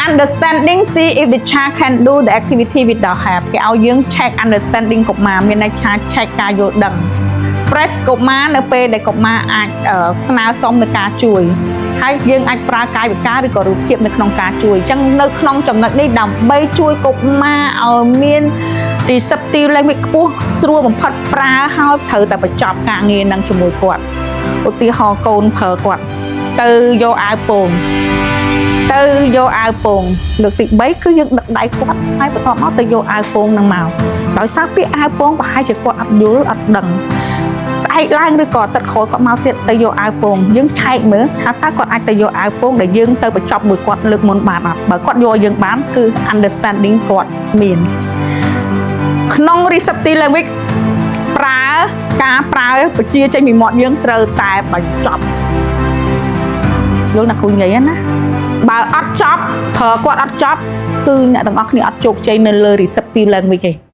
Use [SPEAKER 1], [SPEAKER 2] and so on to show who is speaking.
[SPEAKER 1] understanding see if the child can do the activity without help គេឲ្យយើង check understanding កុមារមានន័យថា check ការយល់ដឹង press កុមារនៅពេលដែលកុមារអាចស្នើសុំនឹងការជួយហើយយើងអាចប្រើកាយវិការឬក៏រូបភាពនៅក្នុងការជួយអញ្ចឹងនៅក្នុងចំណុចនេះដើម្បីជួយកុមារឲ្យមាន receptive language ខ្ពស់ស្រួលបំផុតប្រើហើយត្រូវតែបញ្ចប់ការងារនឹងជាមួយគាត់ឧទាហរណ៍កូនប្រើគាត់ទៅយកអាវពោងលើកទី3គឺយើងដឹកដៃគាត់ហើយបន្ទាប់មកទៅយកអាវពោងនឹងមកដោយសារពាក្យអាវពោងប្រហែលជាគាត់អត់យល់អត់ដឹងស្អែកឡើងឬក៏ទឹកក្រោយគាត់មកទៀតទៅយកអាវពោងយើងឆែកមើលថាតើគាត់អាចទៅយកអាវពោងដែលយើងទៅបញ្ចប់មួយគាត់លើកមុនបានអត់បើគាត់យកយើងបានគឺ understanding គាត់មានក្នុង receptive language ការប្រើបជាចេញពីមាត់យើងត្រូវតែបញ្ចប់យល់ណាគ្រូនិយាយណាបើអត់ចប់ប្រើគាត់អត់ចប់គឺអ្នកទាំងអស់គ្នាអត់ជោគជ័យនៅលើ receptive language ទេ